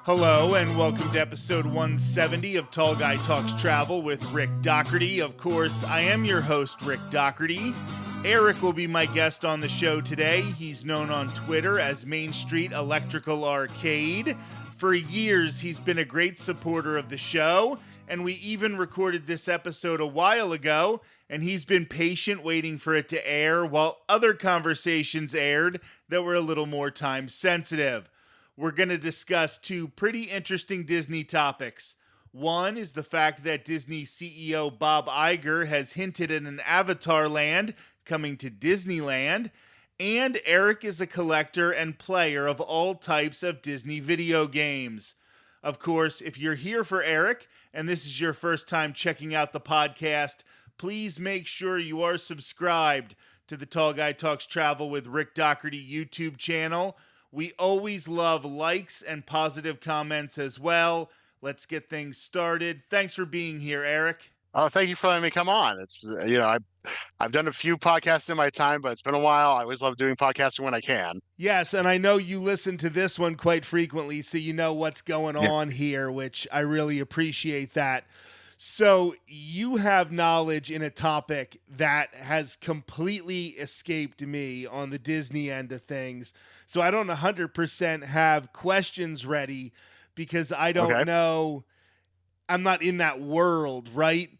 Hello and welcome to episode 170 of Tall Guy Talks Travel with Rick Doherty. Of course, I am your host, Rick Doherty. Eric will be my guest on the show today. He's known on Twitter as Main Street Electrical Arcade. For years, he's been a great supporter of the show, and we even recorded this episode a while ago, and he's been patient waiting for it to air while other conversations aired that were a little more time sensitive. We're going to discuss two pretty interesting Disney topics. One is the fact that Disney CEO Bob Iger has hinted at an Avatar land coming to Disneyland, and Eric is a collector and player of all types of Disney video games. Of course, if you're here for Eric, and this is your first time checking out the podcast, please make sure you are subscribed to the Tall Guy Talks Travel with Rick Doherty YouTube channel. We always love likes and positive comments as well. Let's get things started. Thanks for being here, Eric. Oh, thank you for letting me come on. It's I've done a few podcasts in my time, but it's been a while. I always love doing podcasting when I can. Yes, and I know you listen to this one quite frequently, so you know what's going on here, which I really appreciate that. So you have knowledge in a topic that has completely escaped me on the Disney end of things. So I don't 100% have questions ready because I don't know. I'm not in that world, right?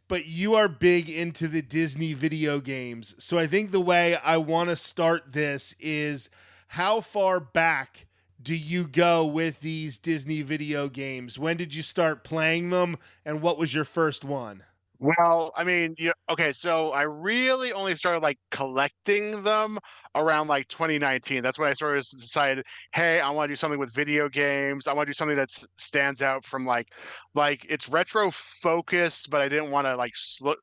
But you are big into the Disney video games. So I think the way I want to start this is, how far back do you go with these Disney video games? When did you start playing them, and what was your first one? Well, I mean, so I really only started collecting them around 2019. That's when I sort of decided, hey, I want to do something with video games. I want to do something that stands out from like it's retro focused, but I didn't want to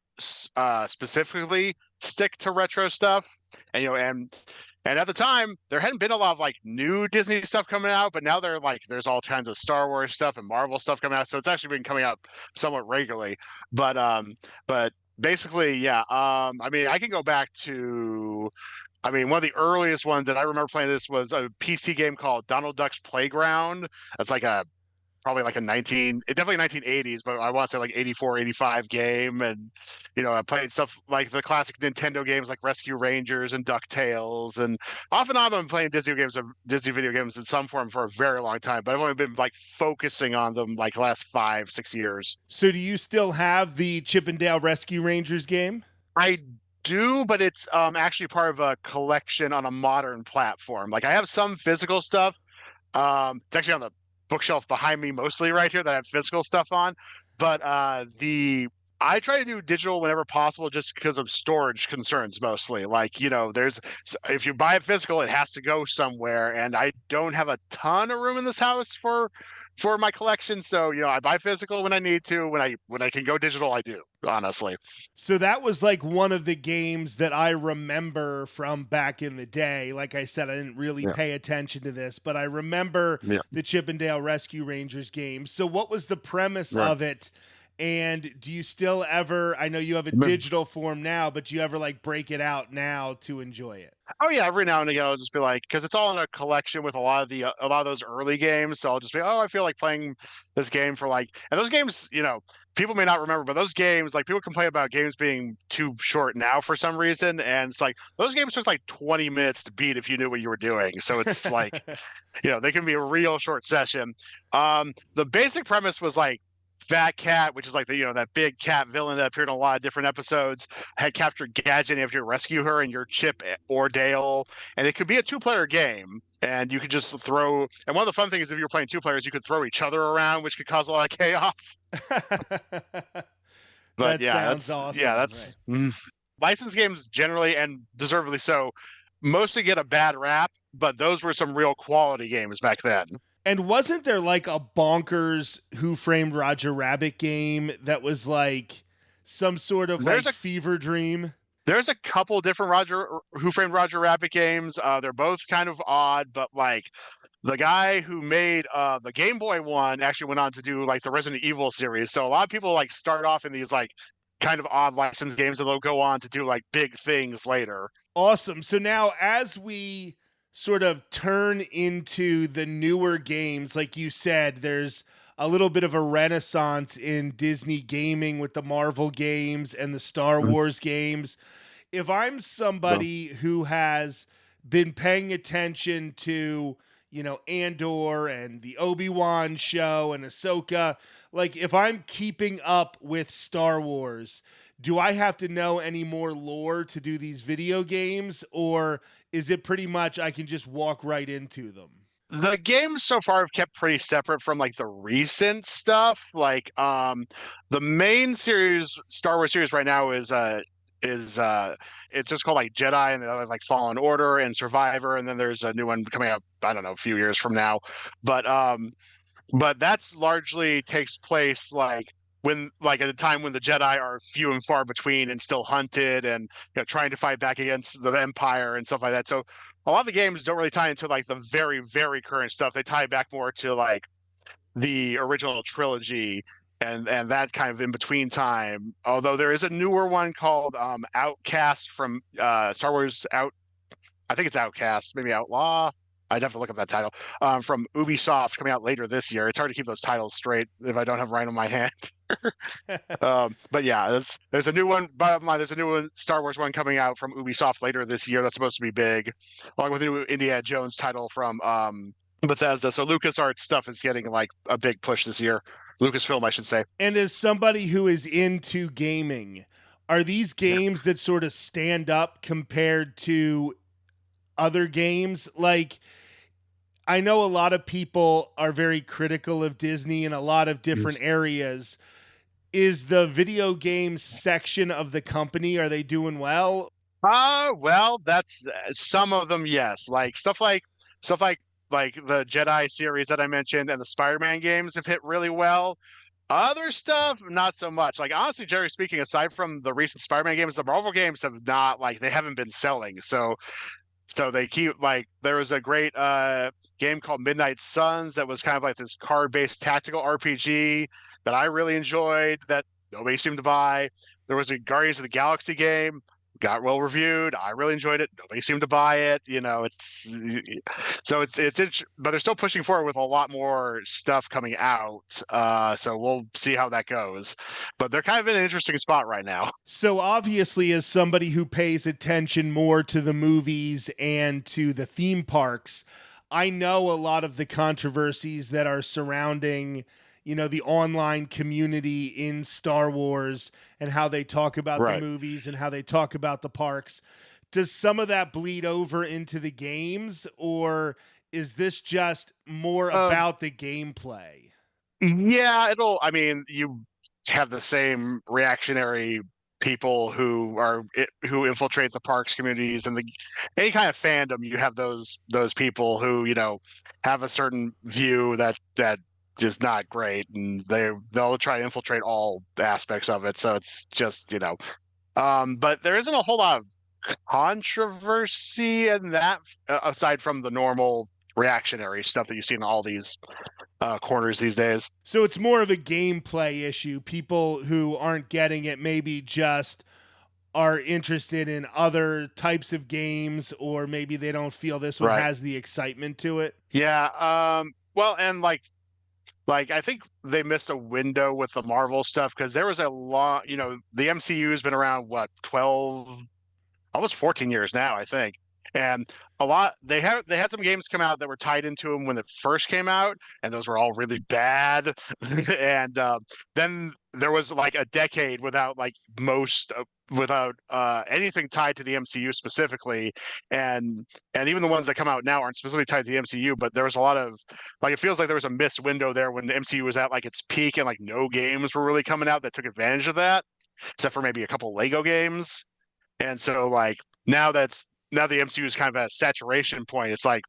specifically stick to retro stuff. And at the time, there hadn't been a lot of new Disney stuff coming out, but now there's all kinds of Star Wars stuff and Marvel stuff coming out, so it's actually been coming out somewhat regularly. But basically, yeah. I mean, I can go back to, one of the earliest ones that I remember playing this was a PC game called Donald Duck's Playground. That's probably definitely 1980s, but I want to say 84, 85 game. And, I played stuff like the classic Nintendo games like Rescue Rangers and DuckTales. And off and on, I've been playing Disney video games in some form for a very long time, but I've only been focusing on them the last 5-6 years. So do you still have the Chip 'n Dale Rescue Rangers game? I do, but it's actually part of a collection on a modern platform. I have some physical stuff. It's actually on the bookshelf behind me mostly right here that I have physical stuff on, but I try to do digital whenever possible just because of storage concerns mostly. If you buy it physical, it has to go somewhere, and I don't have a ton of room in this house for my collection, so I buy physical when I need to. When I can go digital, I do, honestly. So that was one of the games that I remember from back in the day. Like I said, I didn't really pay attention to this, but I remember the Chip 'n Dale Rescue Rangers game. So what was the premise of it? And do you still ever, I know you have a digital form now, but do you ever break it out now to enjoy it? Oh yeah, every now and again I'll just be because it's all in a collection with a lot of those early games. So I'll just be, I feel like playing this game for and those games, people may not remember, but those games, people complain about games being too short now for some reason, and it's those games took 20 minutes to beat if you knew what you were doing. So it's they can be a real short session. The basic premise was Fat Cat, which is that big cat villain that appeared in a lot of different episodes, had captured Gadget, and you have to rescue her, and you're Chip or Dale. And it could be a 2-player game, and you could just throw. And one of the fun things, if you're playing 2 players, you could throw each other around, which could cause a lot of chaos. But sounds awesome. Yeah, that's licensed games generally, and deservedly so, mostly get a bad rap, but those were some real quality games back then. And wasn't there a bonkers Who Framed Roger Rabbit game that was some sort of fever dream? There's a couple different Who Framed Roger Rabbit games. They're both kind of odd, but the guy who made the Game Boy one actually went on to do the Resident Evil series. So a lot of people start off in these kind of odd licensed games, and they'll go on to do big things later. Awesome. So now, as we sort of turn into the newer games, like you said, there's a little bit of a renaissance in Disney gaming with the Marvel games and the Star Mhm. Wars games. If I'm somebody who has been paying attention to, Andor and the Obi-Wan show and Ahsoka, like if I'm keeping up with Star Wars, do I have to know any more lore to do these video games, or is it pretty much I can just walk right into them? The games so far have kept pretty separate from like the recent stuff. The main series, Star Wars series right now is it's just called like Jedi, and they have like Fallen Order and Survivor, and then there's a new one coming up, I don't know, a few years from now. But but that's largely takes place like at a time when the Jedi are few and far between and still hunted, and trying to fight back against the Empire and stuff like that. So a lot of the games don't really tie into like the very, very current stuff. They tie back more to like the original trilogy and that kind of in between time. Although there is a newer one called Outcast from Star Wars Out. I think it's Outcast, maybe Outlaw. I'd have to look up that title from Ubisoft coming out later this year. It's hard to keep those titles straight if I don't have right on my hand. But yeah, there's a new one. Bottom line, there's a new one, Star Wars one coming out from Ubisoft later this year. That's supposed to be big, along with the new Indiana Jones title from Bethesda. So LucasArts stuff is getting like a big push this year. Lucasfilm, I should say. And as somebody who is into gaming, are these games that sort of stand up compared to other games? Like, I know a lot of people are very critical of Disney in a lot of different areas. Is the video game section of the company, are they doing well? Well, that's some of them, yes. Like stuff like the Jedi series that I mentioned and the Spider-Man games have hit really well. Other stuff, not so much. Like honestly, generally speaking, aside from the recent Spider-Man games, the Marvel games have not like they haven't been selling. So they keep like there was a great game called Midnight Suns that was kind of like this card-based tactical RPG that I really enjoyed that nobody seemed to buy. There was a Guardians of the Galaxy game, got well reviewed. I really enjoyed it. Nobody seemed to buy it. It's so but they're still pushing forward with a lot more stuff coming out. So we'll see how that goes. But they're kind of in an interesting spot right now. So obviously, as somebody who pays attention more to the movies and to the theme parks, I know a lot of the controversies that are surrounding, the online community in Star Wars and how they talk about the Right. movies and how they talk about the parks. Does some of that bleed over into the games, or is this just more Um, about the gameplay? Yeah, I mean, you have the same reactionary people who infiltrate the parks communities and the any kind of fandom. You have those people who have a certain view that is not great, and they'll try to infiltrate all aspects of it. So it's just but there isn't a whole lot of controversy in that aside from the normal reactionary stuff that you see in all these corners these days. So it's more of a gameplay issue. People who aren't getting it maybe just are interested in other types of games, or maybe they don't feel this one Right. has the excitement to it. Yeah. Well, and like I think they missed a window with the Marvel stuff because there was a lot. The MCU has been around what 12, almost 14 years now, I think. And a lot they had some games come out that were tied into them when it first came out, and those were all really bad. And then there was like a decade without without anything tied to the MCU specifically, and even the ones that come out now aren't specifically tied to the MCU. But there was a lot of like it feels like there was a missed window there when the MCU was at like its peak, and like no games were really coming out that took advantage of that, except for maybe a couple Lego games. And so like now the MCU is kind of at a saturation point. It's like,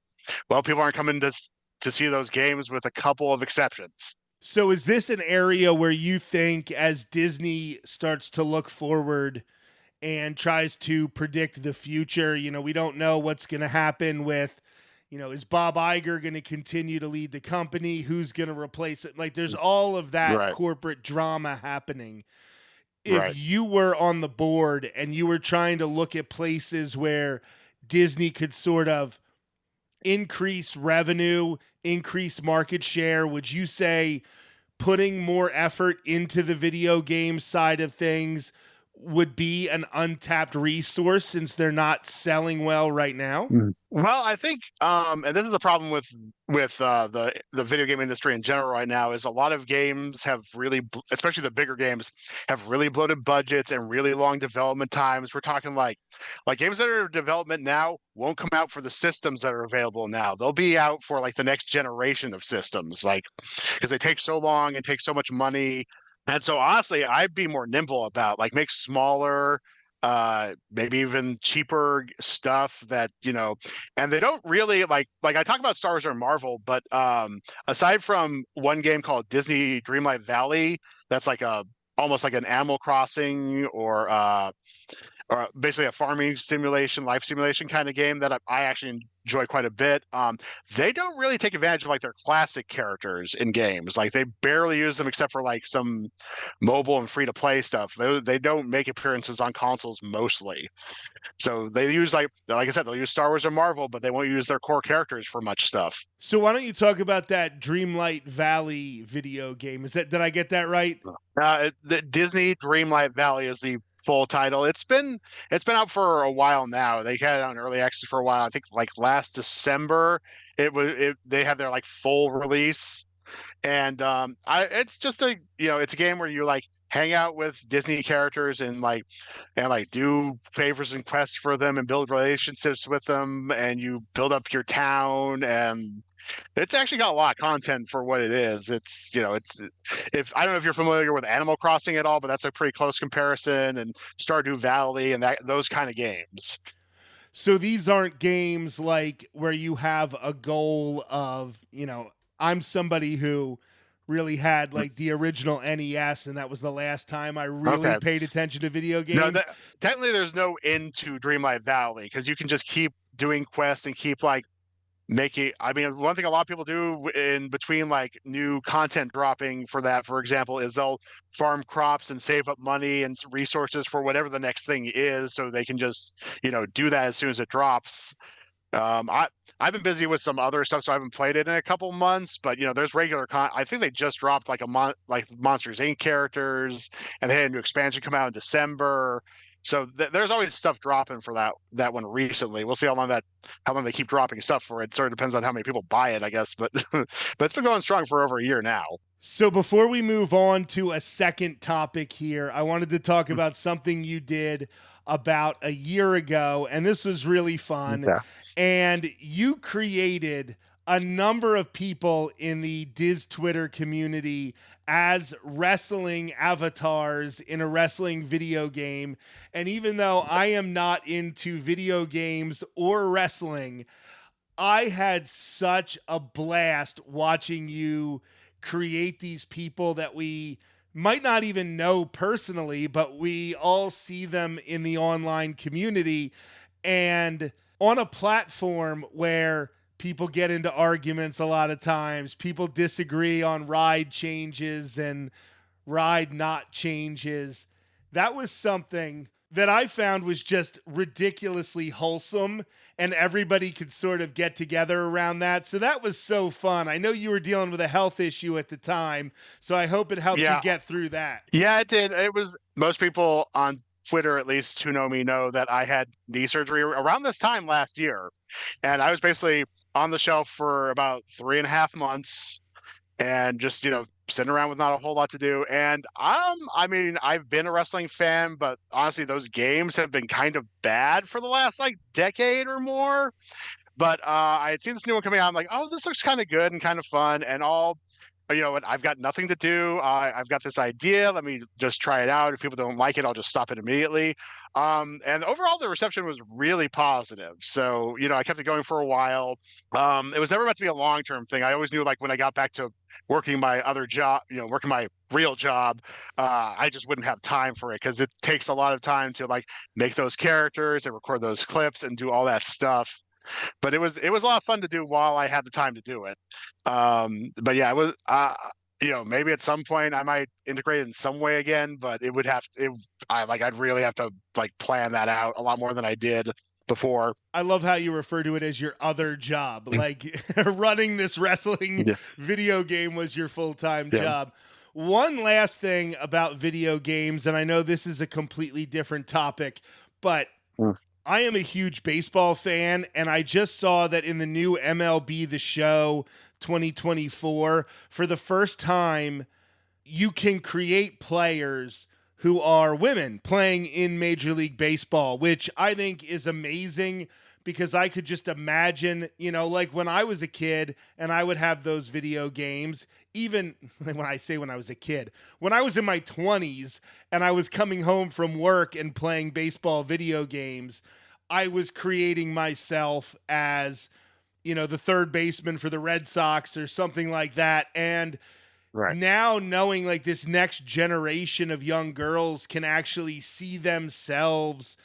well, people aren't coming to see those games with a couple of exceptions. So is this an area where you think as Disney starts to look forward and tries to predict the future, we don't know what's going to happen with, is Bob Iger going to continue to lead the company? Who's going to replace it? Like there's all of that Right. corporate drama happening. If Right. you were on the board and you were trying to look at places where Disney could sort of increase revenue, increase market share? Would you say putting more effort into the video game side of things would be an untapped resource since they're not selling well right now? Well, I think, and this is the problem with the video game industry in general right now, is a lot of games have really, especially the bigger games, have really bloated budgets and really long development times. We're talking like games that are in development now won't come out for the systems that are available now. They'll be out for like the next generation of systems, like because they take so long and take so much money. And so honestly, I'd be more nimble about like make smaller, maybe even cheaper stuff that, and they don't really like I talk about Star Wars or Marvel, but aside from one game called Disney Dreamlight Valley, that's like a almost like an Animal Crossing or basically a farming simulation, life simulation kind of game that I actually enjoy quite a bit. They don't really take advantage of like their classic characters in games. Like they barely use them except for like some mobile and free to play stuff. They don't make appearances on consoles mostly. So they use like I said, they'll use Star Wars or Marvel, but they won't use their core characters for much stuff. So why don't you talk about that Dreamlight Valley video game? Did I get that right? The Disney Dreamlight Valley is the full title. It's been out for a while now. They had it on early access for a while. I think like last December they had their like full release. And it's just it's a game where you like hang out with Disney characters and do favors and quests for them and build relationships with them, and you build up your town, and it's actually got a lot of content for what it is. It's if I don't know if you're familiar with Animal Crossing at all, but that's a pretty close comparison, and Stardew Valley and those kind of games. So these aren't games like where you have a goal of, I'm somebody who really had like the original NES, and that was the last time I really paid attention to video games. No, technically there's no end to Dreamlight Valley because you can just keep doing quests and keep like making. I mean, one thing a lot of people do in between like new content dropping for that, for example, is they'll farm crops and save up money and resources for whatever the next thing is, so they can just do that as soon as it drops. I've been busy with some other stuff, so I haven't played it in a couple months. But there's regular I think they just dropped like like Monsters Inc. characters, and they had a new expansion come out in December. So there's always stuff dropping for that one recently. We'll see how long they keep dropping stuff for. It sort of depends on how many people buy it, I guess. But but it's been going strong for over a year now. So before we move on to a second topic here, I wanted to talk about something you did about a year ago, and this was really fun. Okay. And you created a number of people in the Diz Twitter community as wrestling avatars in a wrestling video game. And even though I am not into video games or wrestling, I had such a blast watching you create these people that we might not even know personally, but we all see them in the online community. And on a platform where people get into arguments a lot of times, people disagree on ride changes and ride not changes. That was something that I found was just ridiculously wholesome, and everybody could sort of get together around that. So that was so fun. I know you were dealing with a health issue at the time, so I hope it helped you get through that. Yeah, it did. It was most people on Twitter, at least who know me, know that I had knee surgery around this time last year. And I was basically on the shelf for about 3.5 months and just, sitting around with not a whole lot to do. And I mean, I've been a wrestling fan, but honestly, those games have been kind of bad for the last like decade or more. But I had seen this new one coming out. I'm like, oh, this looks kind of good and kind of fun. And I've got nothing to do. I've got this idea. Let me just try it out. If people don't like it, I'll just stop it immediately. And overall, the reception was really positive. So, I kept it going for a while. It was never meant to be a long-term thing. I always knew like when I got back to working my other job, working my real job, I just wouldn't have time for it because it takes a lot of time to like make those characters and record those clips and do all that stuff. But it was a lot of fun to do while I had the time to do it. But yeah, it was, maybe at some point I might integrate it in some way again, but I'd really have to like plan that out a lot more than I did. before. I love how you refer to it as your other job. Like running this wrestling Yeah. video game was your full-time Yeah. job. One last thing about video games, and I know this is a completely different topic, but Mm. I am a huge baseball fan, and I just saw that in the new MLB The Show 2024, for the first time, you can create players who are women playing in Major League Baseball, which I think is amazing because I could just imagine, like when I was a kid and I would have those video games, even when I say when I was a kid, when I was in my 20s and I was coming home from work and playing baseball video games, I was creating myself as, the third baseman for the Red Sox or something like that. And Right. now knowing like this next generation of young girls can actually see themselves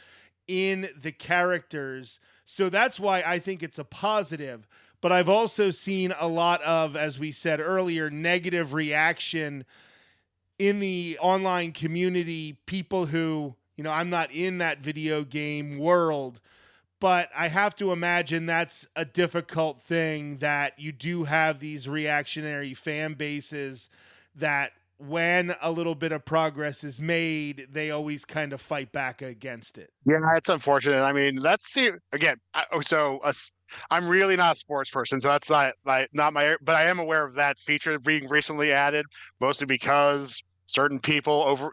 in the characters. So that's why I think it's a positive. But I've also seen a lot of, as we said earlier, negative reaction in the online community. People who, I'm not in that video game world, but I have to imagine that's a difficult thing, that you do have these reactionary fan bases that when a little bit of progress is made, they always kind of fight back against it. Yeah, it's unfortunate. I mean, again. I'm really not a sports person, so that's not my. But I am aware of that feature being recently added, mostly because certain people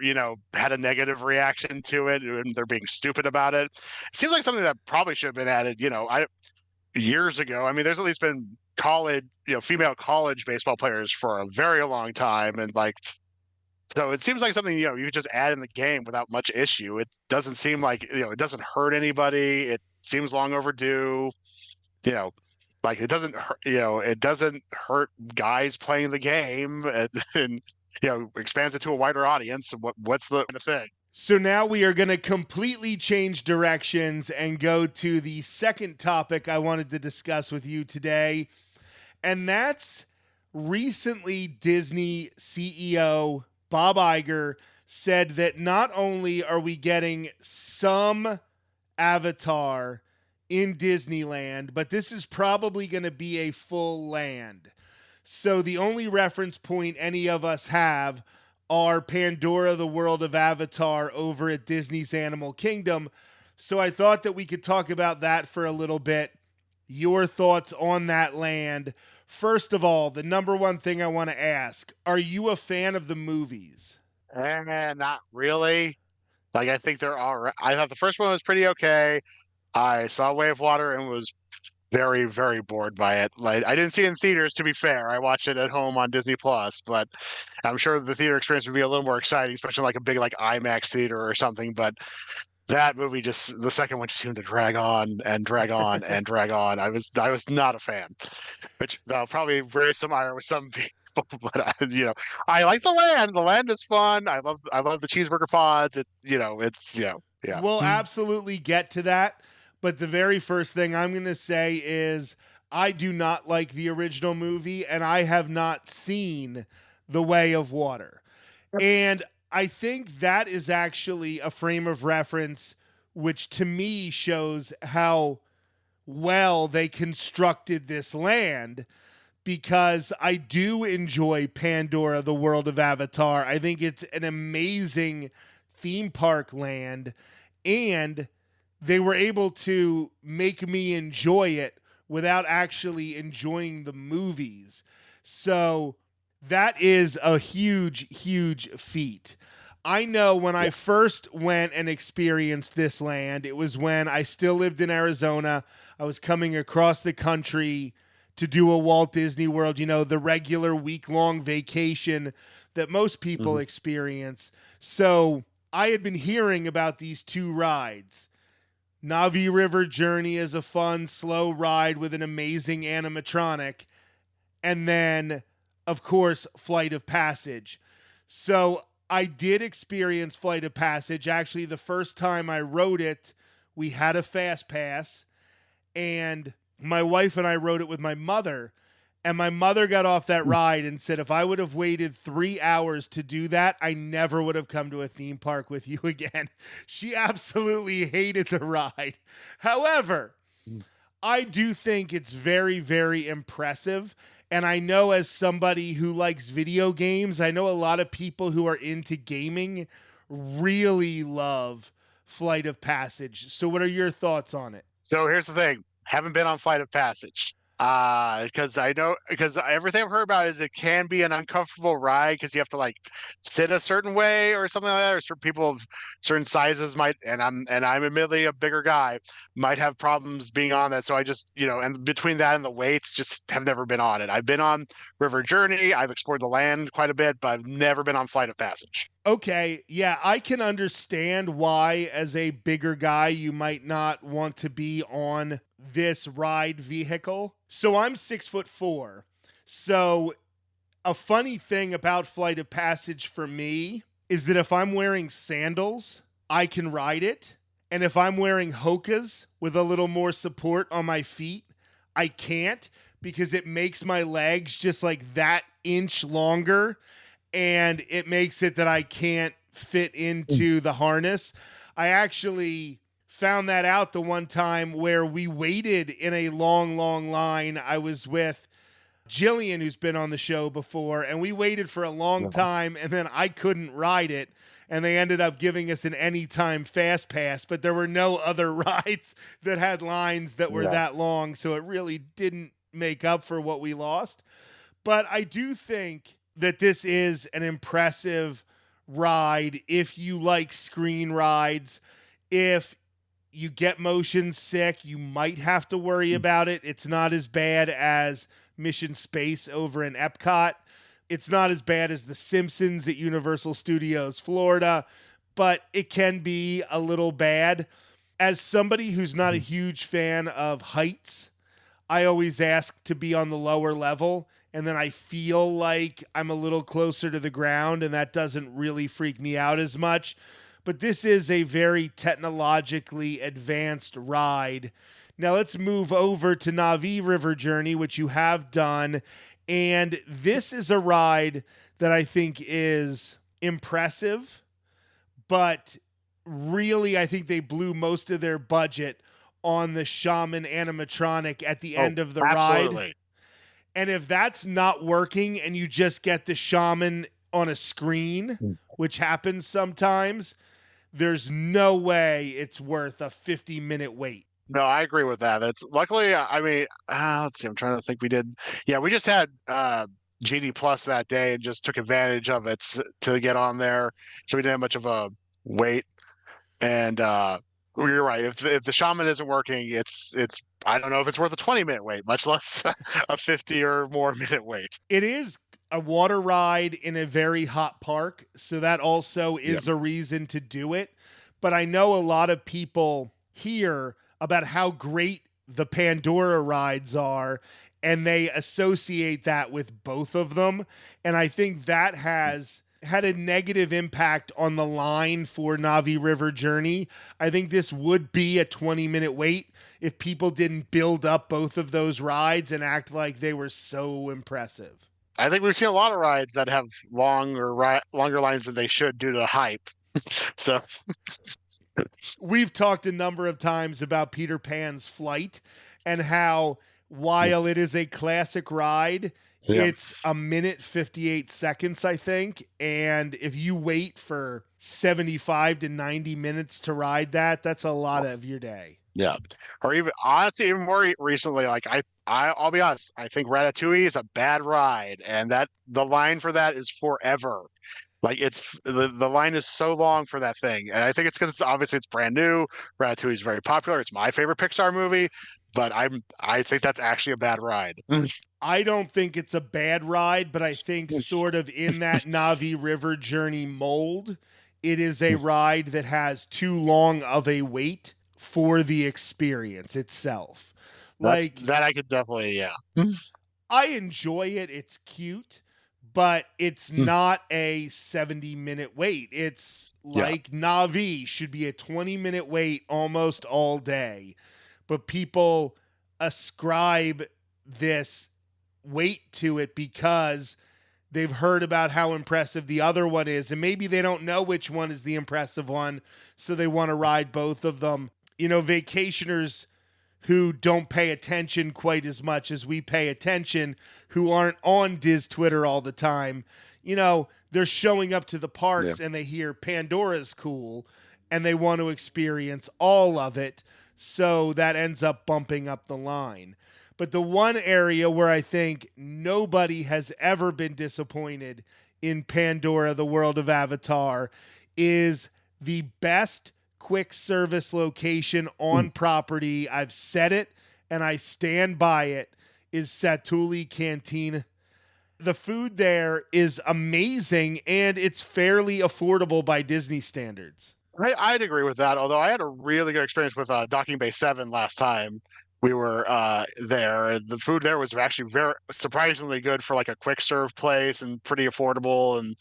had a negative reaction to it and they're being stupid about it. It seems like something that probably should have been added, years ago. I mean, there's at least been female college baseball players for a very long time, and so it seems like something you could just add in the game without much issue. It doesn't seem like it doesn't hurt anybody. It seems long overdue. Like it doesn't hurt. It doesn't hurt guys playing the game, and expands it to a wider audience. What's the thing? So now we are going to completely change directions and go to the second topic I wanted to discuss with you today, and that's recently Disney CEO Bob Iger said that not only are we getting some Avatar in Disneyland, but this is probably going to be a full land. So the only reference point any of us have are Pandora, the World of Avatar over at Disney's Animal Kingdom. So I thought that we could talk about that for a little bit. Your thoughts on that land. First of all, the number one thing I want to ask, are you a fan of the movies? Not really. I think they're all right. I thought the first one was pretty okay. I saw Way of Water and was very, very bored by it. I didn't see it in theaters, to be fair. I watched it at home on Disney Plus, but I'm sure the theater experience would be a little more exciting, especially like a big IMAX theater or something. But that movie the second one just seemed to drag on and drag on and drag on. I was not a fan, which I'll probably raise some ire with some people. But I like the land. The land is fun. I love the cheeseburger pods. Yeah. We'll absolutely get to that. But the very first thing I'm going to say is I do not like the original movie, and I have not seen The Way of Water. And I think that is actually a frame of reference which to me shows how well they constructed this land, because I do enjoy Pandora, the World of Avatar. I think it's an amazing theme park land, and they were able to make me enjoy it without actually enjoying the movies. So that is a huge, huge feat. I know when I first went and experienced this land, it was when I still lived in Arizona. I was coming across the country to do a Walt Disney World, the regular week-long vacation that most people experience. So I had been hearing about these two rides. Navi River Journey is a fun, slow ride with an amazing animatronic. And then, of course, Flight of Passage. So I did experience Flight of Passage. Actually, the first time I rode it, we had a fast pass. And my wife and I rode it with my mother. And my mother got off that ride and said, if I would have waited 3 hours to do that, I never would have come to a theme park with you again. She absolutely hated the ride. However, I do think it's very, very impressive. And I know, as somebody who likes video games, I know a lot of people who are into gaming really love Flight of Passage. So what are your thoughts on it? So here's the thing. Haven't been on Flight of Passage. Because everything I've heard about is it can be an uncomfortable ride because you have to like sit a certain way or something like that, or certain people of certain sizes might, and I'm admittedly a bigger guy, might have problems being on that. So I just, and between that and the weights, just have never been on it. I've been on River Journey, I've explored the land quite a bit, but I've never been on Flight of Passage. Okay, yeah, I can understand why, as a bigger guy, you might not want to be on this ride vehicle. So I'm 6'4". So a funny thing about Flight of Passage for me is that if I'm wearing sandals, I can ride it. And if I'm wearing Hokas with a little more support on my feet, I can't, because it makes my legs just like that inch longer. And it makes it that I can't fit into the harness. I actually found that out the one time where we waited in a long, long line. I was with Jillian, who's been on the show before, and we waited for a long time, and then I couldn't ride it, and they ended up giving us an anytime fast pass, but there were no other rides that had lines that were that long, so it really didn't make up for what we lost. But I do think that this is an impressive ride if you like screen rides. If you get motion sick, you might have to worry about it. It's not as bad as Mission Space over in Epcot. It's not as bad as The Simpsons at Universal Studios Florida, but it can be a little bad. As somebody who's not a huge fan of heights, I always ask to be on the lower level, and then I feel like I'm a little closer to the ground, and that doesn't really freak me out as much. But this is a very technologically advanced ride. Now let's move over to Na'vi River Journey, which you have done. And this is a ride that I think is impressive, but really I think they blew most of their budget on the shaman animatronic at the end of the ride. And if that's not working and you just get the shaman on a screen, which happens sometimes, there's no way it's worth a 50-minute wait. No, I agree with that. That's luckily, I mean, let's see, I'm trying to think. We just had GD Plus that day and just took advantage of it to get on there. So we didn't have much of a wait. And you're right. If the shaman isn't working, it's I don't know if it's worth a 20-minute wait, much less a 50 or more minute wait. It is a water ride in a very hot park, so that also is a reason to do it. But I know a lot of people hear about how great the Pandora rides are, and they associate that with both of them. And I think that has had a negative impact on the line for Na'vi River Journey. I think this would be a 20-minute wait if people didn't build up both of those rides and act like they were so impressive. I think we've seen a lot of rides that have longer lines than they should due to hype. So we've talked a number of times about Peter Pan's Flight and how while it is a classic ride, it's 1 58 seconds, I think. And if you wait for 75 to 90 minutes to ride that, that's a lot of your day. Yeah. Or even honestly, even more recently, like I'll be honest, I think Ratatouille is a bad ride, and that the line for that is forever. Like the line is so long for that thing, and I think it's because it's brand new. Ratatouille is very popular. It's my favorite Pixar movie, but I think that's actually a bad ride. I don't think it's a bad ride, but I think sort of in that Na'vi River Journey mold, it is a ride that has too long of a wait for the experience itself. That I could definitely, I enjoy it. It's cute, but it's not a 70-minute wait. It's like Na'vi should be a 20-minute wait almost all day. But people ascribe this weight to it because they've heard about how impressive the other one is, and maybe they don't know which one is the impressive one, so they want to ride both of them. You know, vacationers who don't pay attention quite as much as we pay attention, who aren't on Diz Twitter all the time, you know, they're showing up to the parks and they hear Pandora's cool and they want to experience all of it. So that ends up bumping up the line. But the one area where I think nobody has ever been disappointed in Pandora, the world of Avatar, is the best quick service location on property. I've said it and I stand by it, is Satuli Cantina. The food there is amazing and it's fairly affordable by Disney standards. I'd agree with that. Although I had a really good experience with Docking Bay 7 last time we were there. The food there was actually very surprisingly good for like a quick serve place and pretty affordable. And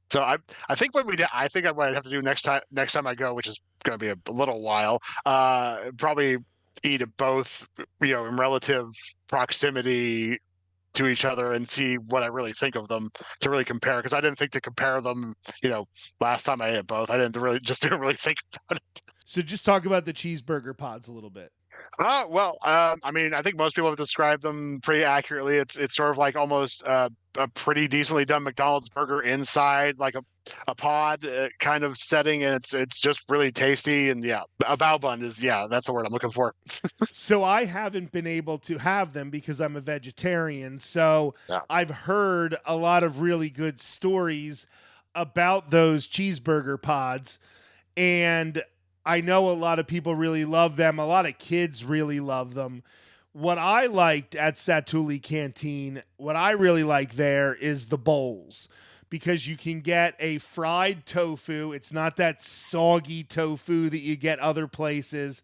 so I think what we did, I think what I'd have to do next time I go, which is going to be a little while, probably eat at both, you know, in relative proximity to each other and see what I really think of them to really compare. Because I didn't think to compare them, you know, last time I ate both. I didn't really think about it. So just talk about the cheeseburger pods a little bit. Well, I mean, I think most people have described them pretty accurately. It's sort of like almost a pretty decently done McDonald's burger inside like a pod kind of setting, and it's just really tasty. And yeah, a bao bun is that's the word I'm looking for. So I haven't been able to have them because I'm a vegetarian. So I've heard a lot of really good stories about those cheeseburger pods, and I know a lot of people really love them. A lot of kids really love them. What I liked at Satuli Canteen, what I really like there is the bowls, because you can get a fried tofu. It's not that soggy tofu that you get other places.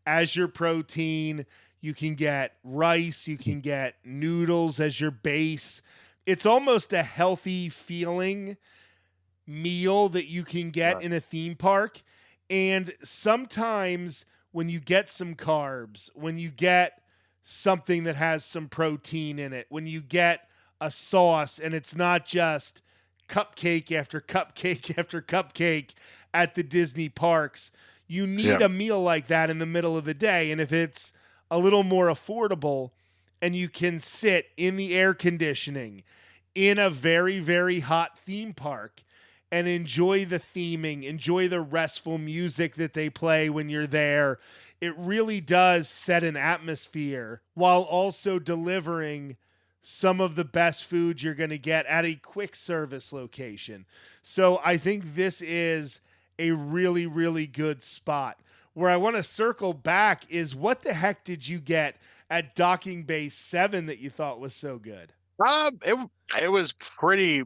As your protein, you can get rice, you can get noodles as your base. It's almost a healthy feeling meal that you can get in a theme park. And sometimes when you get some carbs, when you get something that has some protein in it, when you get a sauce and it's not just cupcake after cupcake after cupcake at the Disney parks, you need a meal like that in the middle of the day. And if it's a little more affordable and you can sit in the air conditioning in a very, very hot theme park and enjoy the theming, enjoy the restful music that they play when you're there, it really does set an atmosphere while also delivering some of the best food you're going to get at a quick service location. So I think this is a really, really good spot. Where I want to circle back is, what the heck did you get at Docking Bay 7 that you thought was so good? It was pretty.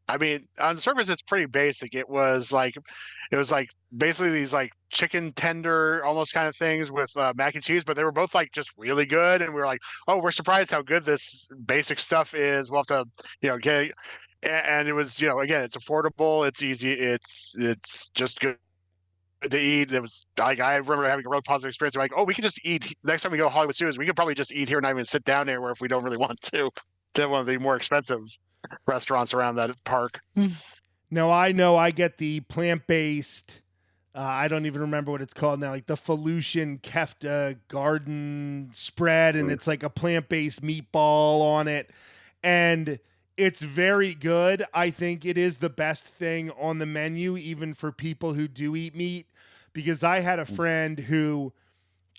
I mean, on the surface, it's pretty basic. It was like basically these like chicken tender almost kind of things with mac and cheese, but they were both like just really good. And we were like, oh, we're surprised how good this basic stuff is. We'll have to, get it. And it was, again, it's affordable, it's easy, it's just good to eat. It was like, I remember having a real positive experience. Like, oh, we can just eat next time we go to Hollywood Studios. We could probably just eat here and not even sit down there, where if we don't really want to one of the more expensive restaurants around that park. No, I know I get the plant-based, I don't even remember what it's called now, like the Felucian Kefta garden spread, and it's like a plant-based meatball on it. And it's very good. I think it is the best thing on the menu, even for people who do eat meat, because I had a friend who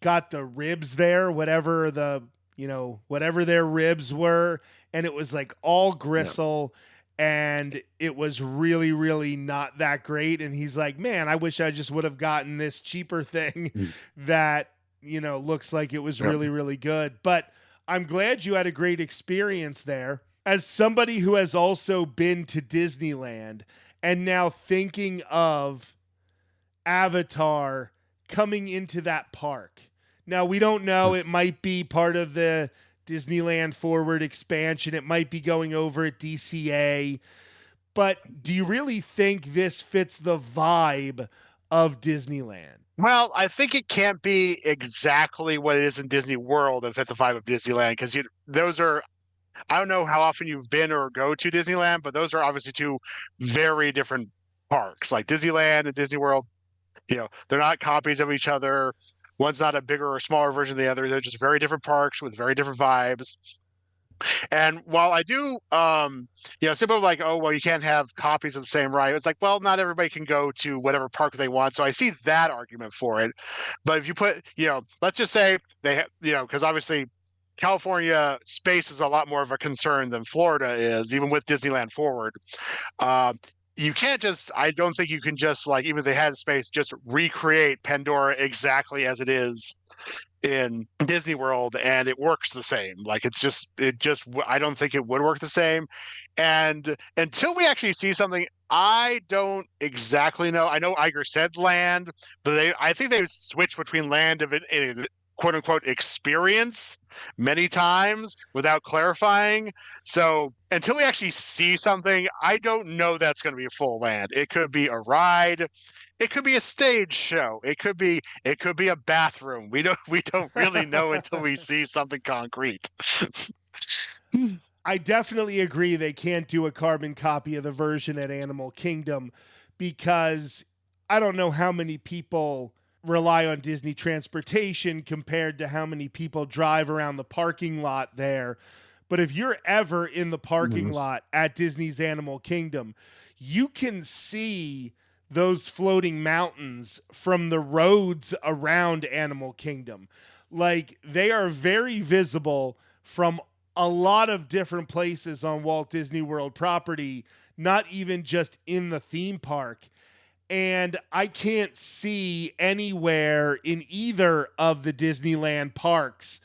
got the ribs there, whatever their ribs were, and it was like all gristle, and it was really, really not that great. And he's like, man, I wish I just would have gotten this cheaper thing that, looks like it was really, really good. But I'm glad you had a great experience there. As somebody who has also been to Disneyland and now thinking of Avatar coming into that park. Now, we don't know. It might be part of the Disneyland Forward expansion. It might be going over at DCA. But do you really think this fits the vibe of Disneyland? Well, I think it can't be exactly what it is in Disney World and fit the vibe of Disneyland, because those are, I don't know how often you've been or go to Disneyland, but those are obviously two very different parks. Like Disneyland and Disney World, they're not copies of each other. One's not a bigger or smaller version of the other. They're just very different parks with very different vibes. And while I do, some people are like, oh, well, you can't have copies of the same ride. It's like, well, not everybody can go to whatever park they want. So I see that argument for it. But if you put, let's just say they have, because obviously California space is a lot more of a concern than Florida is, even with Disneyland Forward. You can't just, I don't think you can just, like, even if they had space, just recreate Pandora exactly as it is in Disney World and it works the same. Like I don't think it would work the same. And until we actually see something, I don't exactly know. I know Iger said land, but I think they switched between land of it, quote unquote experience many times without clarifying. So until we actually see something, I don't know that's going to be a full land. It could be a ride. It could be a stage show. It could be a bathroom. We don't really know until we see something concrete. I definitely agree they can't do a carbon copy of the version at Animal Kingdom because I don't know how many people rely on Disney transportation compared to how many people drive around the parking lot there. But if you're ever in the parking lot at Disney's Animal Kingdom, you can see those floating mountains from the roads around Animal Kingdom. Like, they are very visible from a lot of different places on Walt Disney World property, not even just in the theme park. And I can't see anywhere in either of the Disneyland parks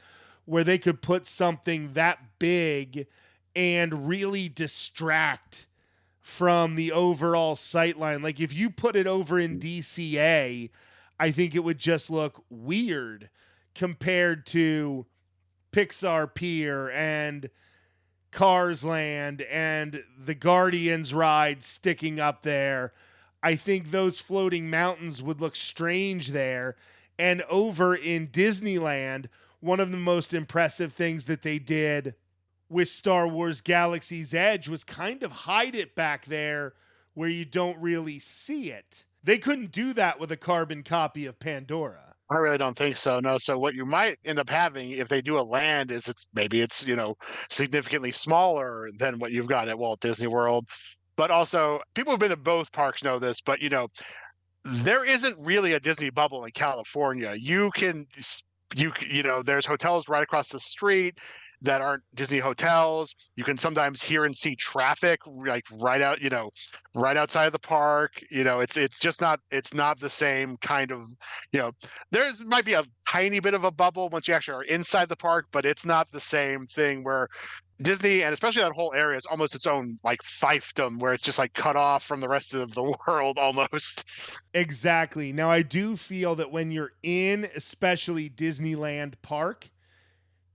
where they could put something that big and really distract from the overall sightline. Like, if you put it over in DCA, I think it would just look weird compared to Pixar Pier and Cars Land and the Guardians ride sticking up there. I think those floating mountains would look strange there. And over in Disneyland, one of the most impressive things that they did with Star Wars Galaxy's Edge was kind of hide it back there where you don't really see it. They couldn't do that with a carbon copy of Pandora. I really don't think so. No. So what you might end up having if they do a land is maybe it's significantly smaller than what you've got at Walt Disney World. But also, people who've been to both parks know this, but there isn't really a Disney bubble in California. There's hotels right across the street that aren't Disney hotels. You can sometimes hear and see traffic like right outside of the park. It's just not the same kind of, there might be a tiny bit of a bubble once you actually are inside the park, but it's not the same thing where Disney, and especially that whole area, is almost its own like fiefdom where it's just like cut off from the rest of the world almost. Exactly. Now, I do feel that when you're in, especially Disneyland Park,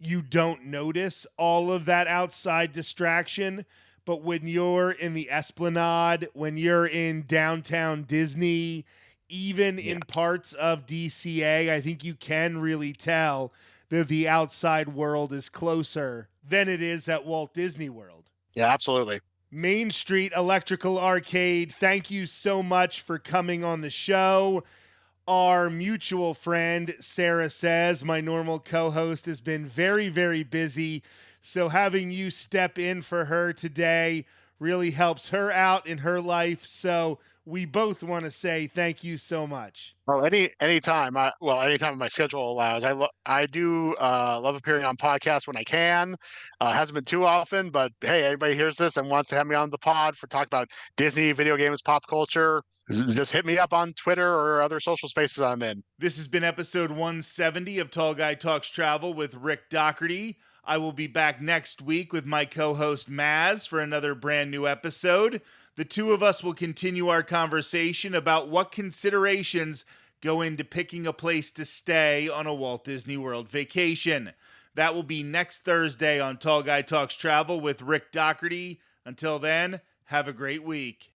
you don't notice all of that outside distraction. But when you're in the Esplanade, when you're in downtown Disney, even in parts of DCA, I think you can really tell that the outside world is closer than it is at Walt Disney World. Yeah, absolutely. Main Street Electrical Arcade, thank you so much for coming on the show. Our mutual friend, Sarah says, my normal co-host, has been very, very busy. So having you step in for her today really helps her out in her life. So we both want to say thank you so much. Oh, anytime. Anytime my schedule allows. I do love appearing on podcasts when I can. Hasn't been too often, but hey, anybody hears this and wants to have me on the pod for talk about Disney, video games, pop culture, just hit me up on Twitter or other social spaces I'm in. This has been episode 170 of Tall Guy Talks Travel with Rick Doherty. I will be back next week with my co-host Maz for another brand new episode. The two of us will continue our conversation about what considerations go into picking a place to stay on a Walt Disney World vacation. That will be next Thursday on Tall Guy Talks Travel with Rick Doherty. Until then, have a great week.